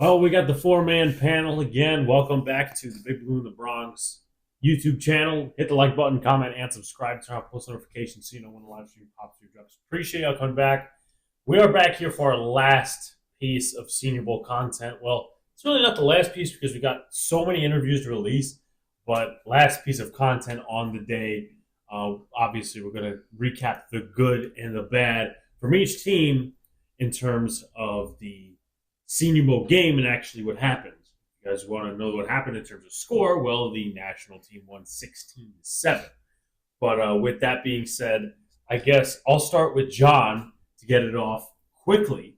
Well, we got the four-man panel again. Welcome back to the Big Blue in the Bronx YouTube channel. Hit the like button, comment, and subscribe. Turn on post notifications so you know when the live stream pops through drops. Appreciate y'all coming back. We are back here for our last piece of Senior Bowl content. Well, it's really not the last piece because we got so many interviews to release, but last piece of content on the day. Obviously, we're going to recap the good and the bad from each team in terms of the Senior Bowl game and actually what happened. You guys want to know what happened in terms of score? Well, the national team won 16-7. But with that being said, I guess I'll start with John to get it off quickly.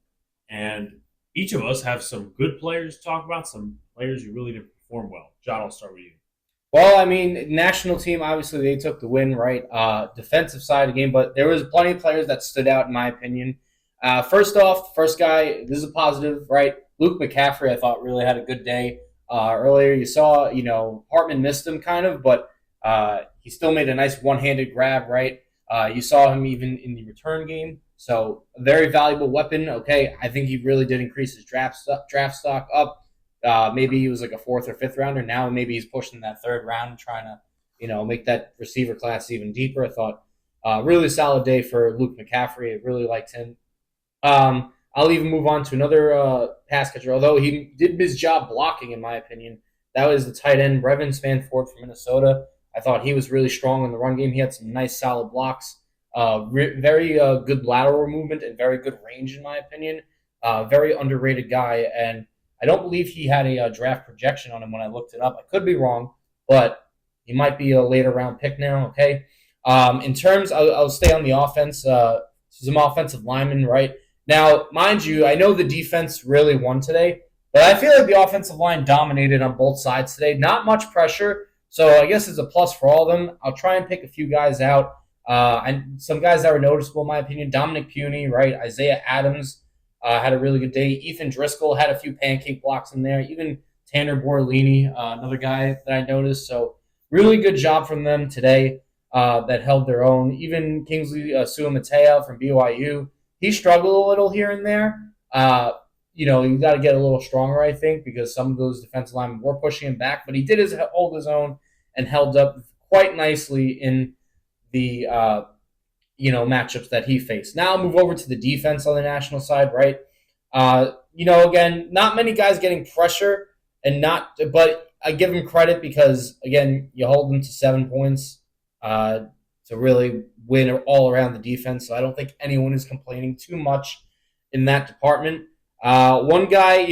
And each of us have some good players to talk about, some players who really didn't perform well. John, I'll start with you. Well, I mean, national team, obviously they took the win, right? Defensive side of the game, but there was plenty of players that stood out in my opinion. First off, first guy, this is a positive, right? Luke McCaffrey, I thought really had a good day. Earlier, you saw, Hartman missed him kind of, but he still made a nice one-handed grab, right? You saw him even in the return game, so a very valuable weapon. Okay, I think he really did increase his draft stock up. Maybe he was like a fourth or fifth rounder. Now maybe he's pushing that third round, trying to, make that receiver class even deeper. I thought really solid day for Luke McCaffrey. I really liked him. I'll even move on to another pass catcher, although he did his job blocking, in my opinion. That was the tight end, Brevin Spanford from Minnesota. I thought he was really strong in the run game. He had some nice, solid blocks. Very good lateral movement and very good range, in my opinion. Very underrated guy, and I don't believe he had a draft projection on him when I looked it up. I could be wrong, but he might be a later round pick now. Okay. In terms, I'll stay on the offense. Some offensive linemen, right? Now, mind you, I know the defense really won today, but I feel like the offensive line dominated on both sides today. Not much pressure, so I guess it's a plus for all of them. I'll try and pick a few guys out. And some guys that were noticeable, in my opinion. Dominic Puny, right? Isaiah Adams had a really good day. Ethan Driscoll had a few pancake blocks in there. Even Tanner Borlini, another guy that I noticed. So really good job from them today that held their own. Even Kingsley Suamatea from BYU, he struggled a little here and there. You got to get a little stronger, I think, because some of those defensive linemen were pushing him back. But he did hold his own and held up quite nicely in the matchups that he faced. Now I'll move over to the defense on the national side, right? Again, not many guys getting pressure, but I give him credit because again, you hold them to 7 points to really win all around the defense. So I don't think anyone is complaining too much in that department. One guy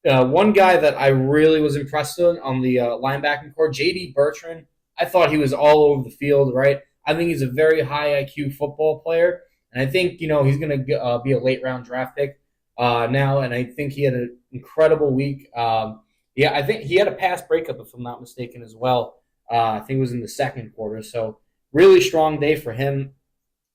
that I really was impressed on the linebacking core, J.D. Bertrand. I thought he was all over the field, right? I think he's a very high IQ football player, and I think he's going to be a late round draft pick now. And I think he had an incredible week. I think he had a pass breakup, if I'm not mistaken, as well. I think it was in the second quarter. So really strong day for him.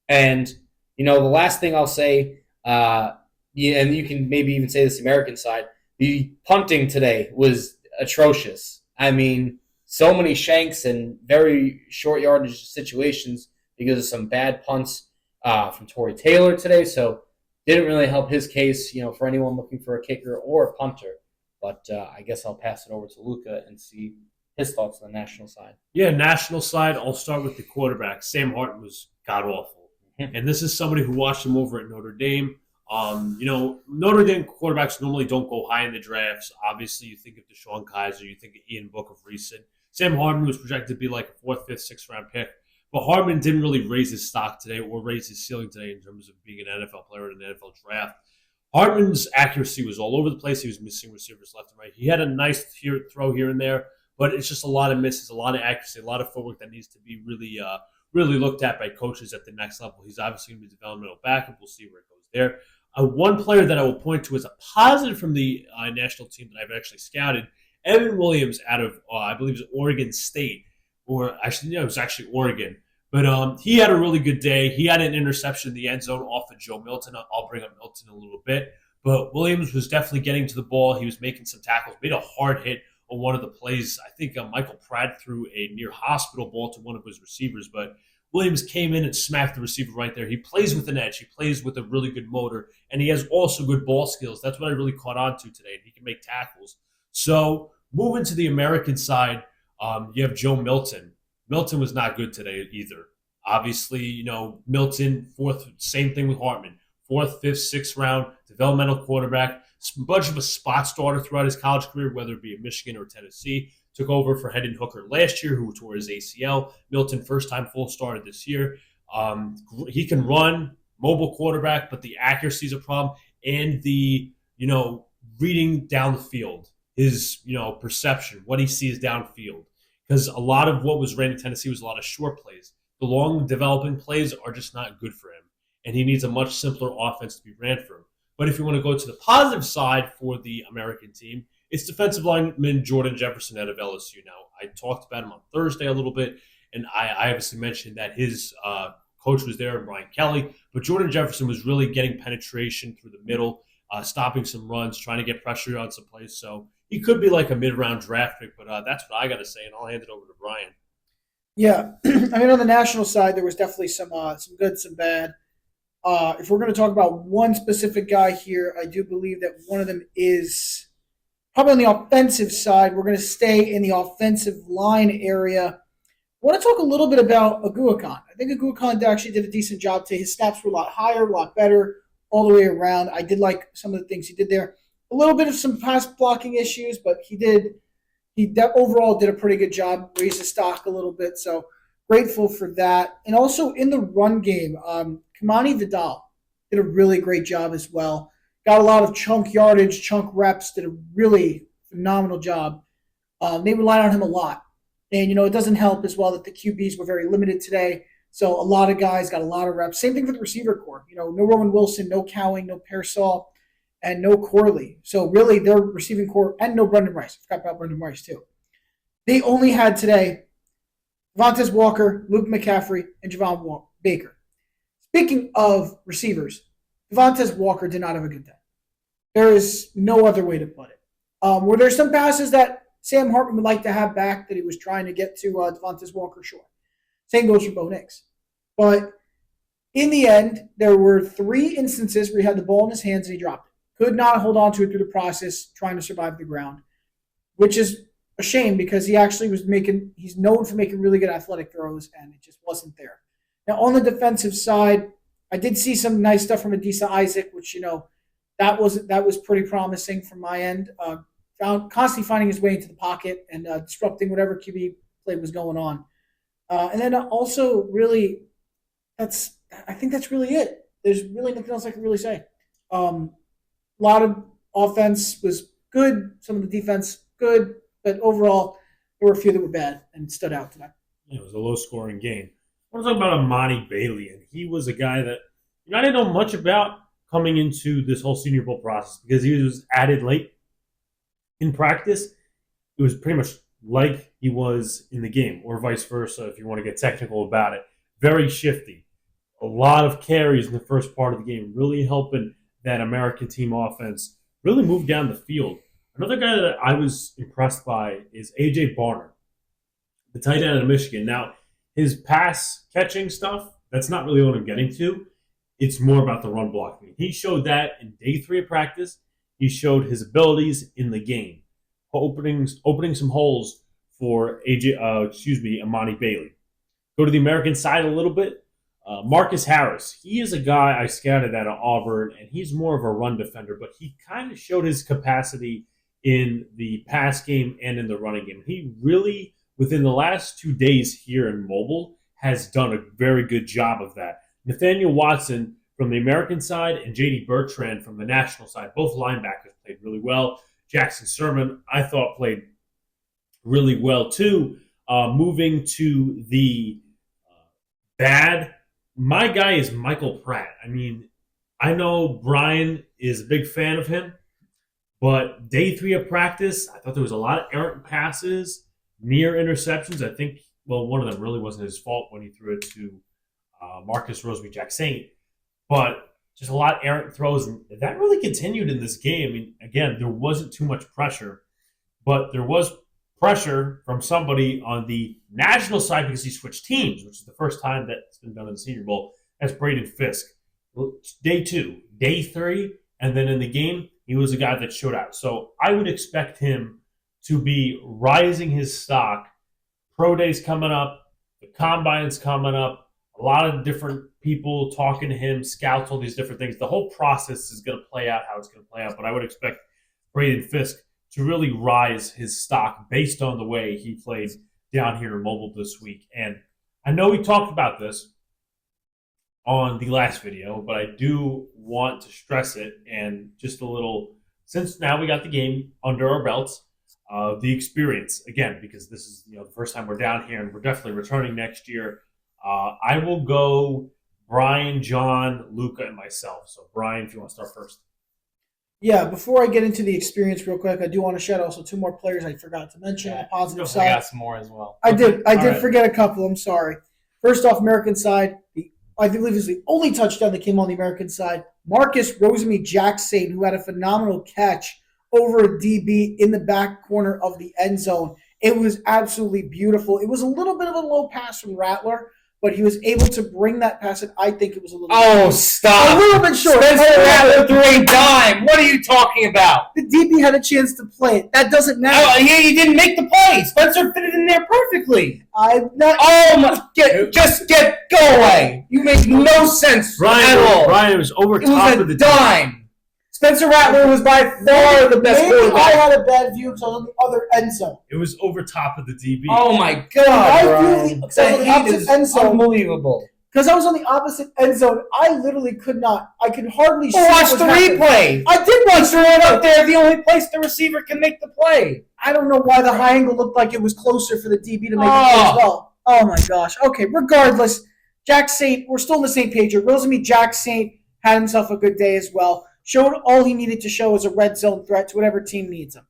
And the last thing I'll say, and you can maybe even say this American side, the punting today was atrocious. I mean, so many shanks and very short yardage situations because of some bad punts from Torrey Taylor today. So didn't really help his case, for anyone looking for a kicker or a punter. But I guess I'll pass it over to Luca and see his thoughts on the national side. Yeah, national side, I'll start with the quarterback. Sam Hartman was god awful. And this is somebody who watched him over at Notre Dame. Notre Dame quarterbacks normally don't go high in the drafts. Obviously, you think of DeShone Kizer, you think of Ian Book of Reese. Sam Hartman was projected to be like a fourth, fifth, sixth round pick. But Hartman didn't really raise his stock today or raise his ceiling today in terms of being an NFL player in an NFL draft. Hartman's accuracy was all over the place. He was missing receivers left and right. He had a nice throw here and there, but it's just a lot of misses, a lot of accuracy, a lot of footwork that needs to be really looked at by coaches at the next level. He's obviously going to be developmental backup. We'll see where it goes there. One player that I will point to as a positive from the national team that I've actually scouted, Evan Williams out of, I believe it was Oregon State, or actually, it was actually Oregon. But he had a really good day. He had an interception in the end zone off of Joe Milton. I'll bring up Milton in a little bit. But Williams was definitely getting to the ball. He was making some tackles, made a hard hit on one of the plays. I think Michael Pratt threw a near hospital ball to one of his receivers. But Williams came in and smacked the receiver right there. He plays with an edge. He plays with a really good motor, and he has also good ball skills. That's what I really caught on to today. He can make tackles. So moving to the American side, you have Joe Milton. Milton was not good today either. Obviously, Milton, fourth, same thing with Hartman. Fourth, fifth, sixth round, developmental quarterback, much of a spot starter throughout his college career, whether it be at Michigan or Tennessee. Took over for Hendon Hooker last year, who tore his ACL. Milton, first time full starter this year. He can run, mobile quarterback, but the accuracy is a problem. And the, reading down the field, his, perception, what he sees downfield. Because a lot of what was ran in Tennessee was a lot of short plays. The long developing plays are just not good for him. And he needs a much simpler offense to be ran for him. But if you want to go to the positive side for the American team, it's defensive lineman Jordan Jefferson out of LSU. Now, I talked about him on Thursday a little bit, and I obviously mentioned that his coach was there, Brian Kelly. But Jordan Jefferson was really getting penetration through the middle, stopping some runs, trying to get pressure on some plays. So he could be like a mid-round draft pick, but that's what I got to say, and I'll hand it over to Brian. Yeah, I mean, on the national side, there was definitely some good, some bad. If we're going to talk about one specific guy here, I do believe that one of them is probably on the offensive side. We're going to stay in the offensive line area. I want to talk a little bit about Aguakon. I think Aguakon actually did a decent job today. His snaps were a lot higher, a lot better all the way around. I did like some of the things he did there. A little bit of some pass blocking issues, but he overall did a pretty good job, raised his stock a little bit. So grateful for that. And also in the run game, Kamani Vidal did a really great job as well. Got a lot of chunk yardage, chunk reps, did a really phenomenal job. They relied on him a lot. And, it doesn't help as well that the QBs were very limited today. So a lot of guys got a lot of reps. Same thing for the receiver corps. No Roman Wilson, no Cowing, no Pearsall, and no Corley. So really their receiving corps, and no Brendan Rice. I forgot about Brendan Rice too. They only had today Vontaze Walker, Luke McCaffrey, and Javon Baker. Speaking of receivers, Vontaze Walker did not have a good day. There is no other way to put it. Were there some passes that Sam Hartman would like to have back that he was trying to get to Vontaze Walker? Sure. Same goes for Bo Nix. But in the end, there were 3 instances where he had the ball in his hands and he dropped it. Could not hold on to it through the process, trying to survive the ground, which is a shame because he actually he's known for making really good athletic throws, and it just wasn't there. Now, on the defensive side, I did see some nice stuff from Adisa Isaac, which, that was pretty promising from my end. Constantly finding his way into the pocket and disrupting whatever QB play was going on. And then also, really, I think that's really it. There's really nothing else I can really say. A lot of offense was good. Some of the defense good. But overall, there were a few that were bad and stood out tonight. It was a low-scoring game. I want to talk about Amani Bailey, and he was a guy that I didn't know much about coming into this whole Senior Bowl process because he was added late in practice. It was pretty much like he was in the game, or vice versa, if you want to get technical about it. Very shifty. A lot of carries in the first part of the game, really helping that American team offense really move down the field. Another guy that I was impressed by is A.J. Barner, the tight end of Michigan. Now, his pass catching stuff, that's not really what I'm getting to. It's more about the run blocking. He showed that in day 3 of practice. He showed his abilities in the game, opening some holes for Amani Bailey. Go to the American side a little bit. Marcus Harris, he is a guy I scouted out of Auburn, and he's more of a run defender, but he kind of showed his capacity in the pass game and in the running game. He really, within the last 2 days here in Mobile, has done a very good job of that. Nathaniel Watson from the American side and J.D. Bertrand from the national side, both linebackers played really well. Jackson Sermon, I thought, played really well too. Moving to the bad, my guy is Michael Pratt. I mean, I know Brian is a big fan of him, but day 3 of practice, I thought there was a lot of errant passes, near interceptions. I think, one of them really wasn't his fault when he threw it to Marcus Rosemy-Jacksaint, but just a lot of errant throws, and that really continued in this game. I mean, again, there wasn't too much pressure, but there was pressure from somebody on the national side because he switched teams, which is the first time that's been done in the Senior Bowl. That's Braden Fisk. Day 2, day 3, and then in the game, he was a guy that showed out. So I would expect him to be rising his stock. Pro Day's coming up, the Combine's coming up, a lot of different people talking to him, scouts, all these different things. The whole process is going to play out how it's going to play out, but I would expect Braden Fisk to really rise his stock based on the way he played down here in Mobile this week. And I know we talked about this on the last video, but I do want to stress it and just a little, since now we got the game under our belts, the experience, again, because this is the first time we're down here and we're definitely returning next year. I will go Brian, John, Luca, and myself. So Brian, if you want to start first. Yeah, before I get into the experience real quick, I do want to shout also 2 more players I forgot to mention on the positive side. I got some more as well. I did forget a couple. I'm sorry. First off, American side, I believe is the only touchdown that came on the American side. Marcus Rosemy-Jackson, who had a phenomenal catch over a DB in the back corner of the end zone. It was absolutely beautiful. It was a little bit of a low pass from Rattler, but he was able to bring that pass, and I think it was a little stop. A little bit short. Spencer Rattler threw a dime. What are you talking about? The DB had a chance to play it. That doesn't matter. Oh, yeah, he didn't make the play. Spencer fit it in there perfectly. I'm not. Oh, my. Go away. You make no sense at all. Brian was over top of the dime. Spencer Rattler was by far the best quarterback. I had a bad view because I was on the other end zone. It was over top of the DB. Oh, my God, Brian. That is unbelievable. Because I was on the opposite end zone, I literally could not. I could hardly see. Watch the replay. I did watch the replay. Up there, the only place the receiver can make the play. I don't know why the high angle looked like it was closer for the DB to make the play as well. Oh, my gosh. Okay, regardless, Jack Saint, we're still on the same page here. Jack Saint had himself a good day as well. Showed all he needed to show as a red zone threat to whatever team needs him.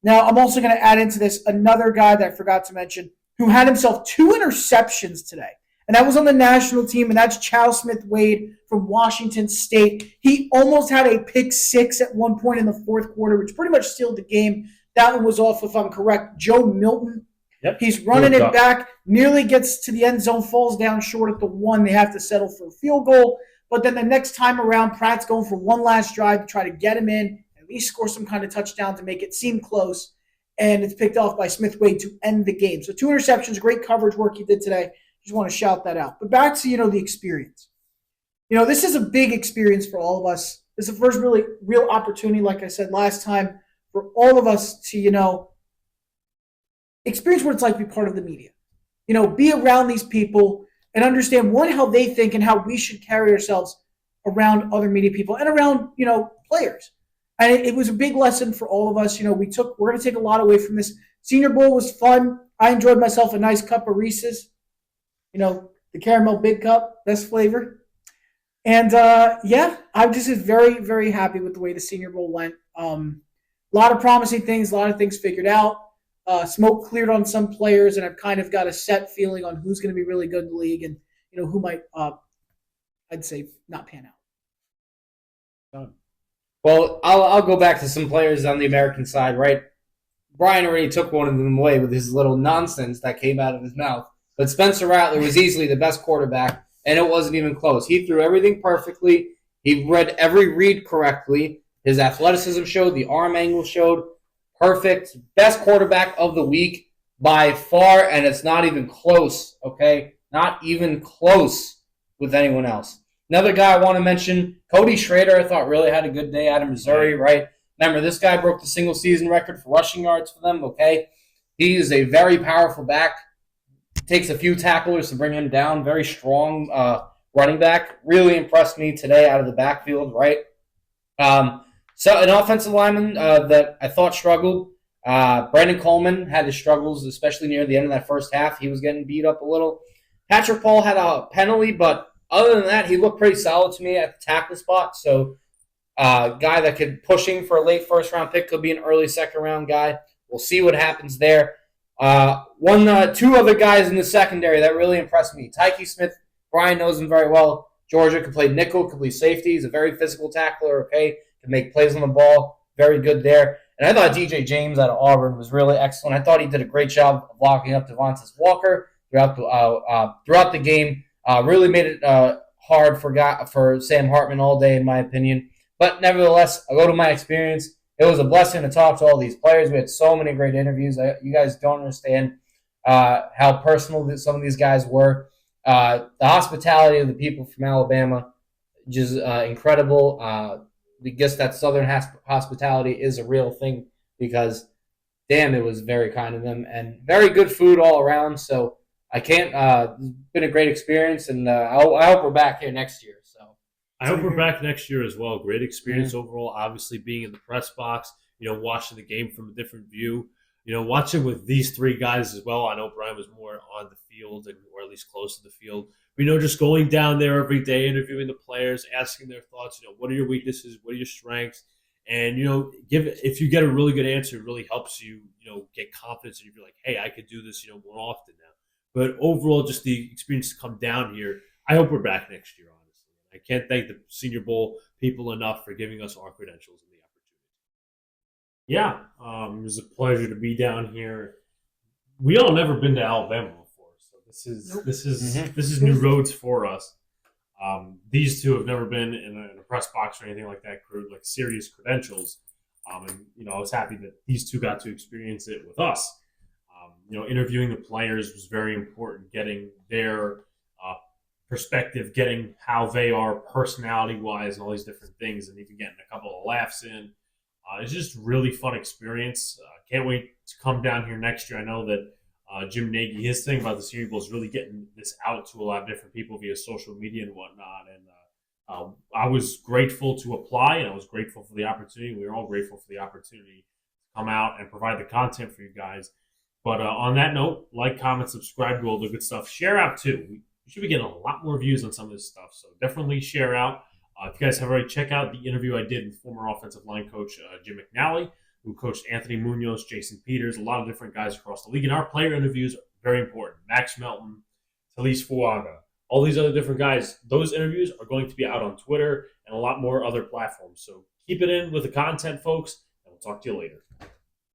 Now, I'm also going to add into this another guy that I forgot to mention who had himself 2 interceptions today. And that was on the national team, and that's Chow Smith-Wade from Washington State. He almost had a pick 6 at one point in the 4th quarter, which pretty much sealed the game. That one was off, if I'm correct, Joe Milton. Yep. He's running it back, nearly gets to the end zone, falls down short at the 1. They have to settle for a field goal. But then the next time around, Pratt's going for one last drive to try to get him in, at least score some kind of touchdown to make it seem close. And it's picked off by Smith-Wade to end the game. So 2 interceptions, great coverage work he did today. Just want to shout that out. But back to, the experience. This is a big experience for all of us. This is the first really real opportunity, like I said last time, for all of us to, experience what it's like to be part of the media. Be around these people and understand, one, how they think and how we should carry ourselves around other media people and around, players. And it was a big lesson for all of us. We're going to take a lot away from this. Senior Bowl was fun. I enjoyed myself a nice cup of Reese's. The caramel big cup, best flavor. And, I'm just very, very happy with the way the Senior Bowl went. A lot of promising things, a lot of things figured out. Smoke cleared on some players, and I've kind of got a set feeling on who's going to be really good in the league and, who might, I'd say, not pan out. Well, I'll go back to some players on the American side, right? Brian already took one of them away with his little nonsense that came out of his mouth. But Spencer Rattler was easily the best quarterback, and it wasn't even close. He threw everything perfectly. He read every read correctly. His athleticism showed. The arm angle showed. Perfect. Best quarterback of the week by far, and it's not even close, okay? Not even close with anyone else. Another guy I want to mention, Cody Schrader, I thought really had a good day out of Missouri, right? Remember, this guy broke the single-season record for rushing yards for them, okay? He is a very powerful back. Takes a few tacklers to bring him down. Very strong running back. Really impressed me today out of the backfield, right? So an offensive lineman that I thought struggled. Brandon Coleman had his struggles, especially near the end of that first half. He was getting beat up a little. Patrick Paul had a penalty, but other than that, he looked pretty solid to me at the tackle spot. So guy that could pushing for a late first-round pick, could be an early second-round guy. We'll see what happens there. Two other guys in the secondary that really impressed me. Tyke Smith, Brian knows him very well. Georgia can play nickel, can play safety. He's a very physical tackler, okay? Can make plays on the ball. Very good there. And I thought DJ James out of Auburn was really excellent. I thought he did a great job of locking up Devontae Walker throughout the game. Really made it hard for Sam Hartman all day, in my opinion. But nevertheless, I go to my experience. It was a blessing to talk to all these players. We had so many great interviews. You guys don't understand how personal some of these guys were. The hospitality of the people from Alabama, just incredible. I guess that Southern hospitality is a real thing because, damn, it was very kind of them and very good food all around. So I can't. It's been a great experience, and I hope we're back here next year. So I hope we're back next year as well. Great experience overall. Obviously, being in the press box, watching the game from a different view. Watching with these three guys as well. I know Brian was more on the field or at least close to the field. But, just going down there every day, interviewing the players, asking their thoughts. What are your weaknesses? What are your strengths? And, if you get a really good answer, it really helps you, get confidence. And you're like, hey, I could do this, more often now. But overall, just the experience to come down here, I hope we're back next year, honestly. I can't thank the Senior Bowl people enough for giving us our credentials and the opportunity. Yeah, it was a pleasure to be down here. We all never been to Alabama before, so this is new roads for us. These two have never been in a press box or anything like that, like serious credentials. And I was happy that these two got to experience it with us. Interviewing the players was very important, getting their perspective, getting how they are personality-wise and all these different things, and even getting a couple of laughs in. It's just really fun experience. Can't wait to come down here next year. I know that Jim Nagy, his thing about the Senior Bowl is really getting this out to a lot of different people via social media and whatnot. And I was grateful to apply, and I was grateful for the opportunity. We were all grateful for the opportunity to come out and provide the content for you guys. But on that note, like, comment, subscribe, do all the good stuff. Share out, too. We should be getting a lot more views on some of this stuff, so definitely share out. If you guys have already, check out the interview I did with former offensive line coach Jim McNally, who coached Anthony Munoz, Jason Peters, a lot of different guys across the league. And our player interviews are very important. Max Melton, Talise Fuaga, all these other different guys. Those interviews are going to be out on Twitter and a lot more other platforms. So keep it in with the content, folks, and we'll talk to you later.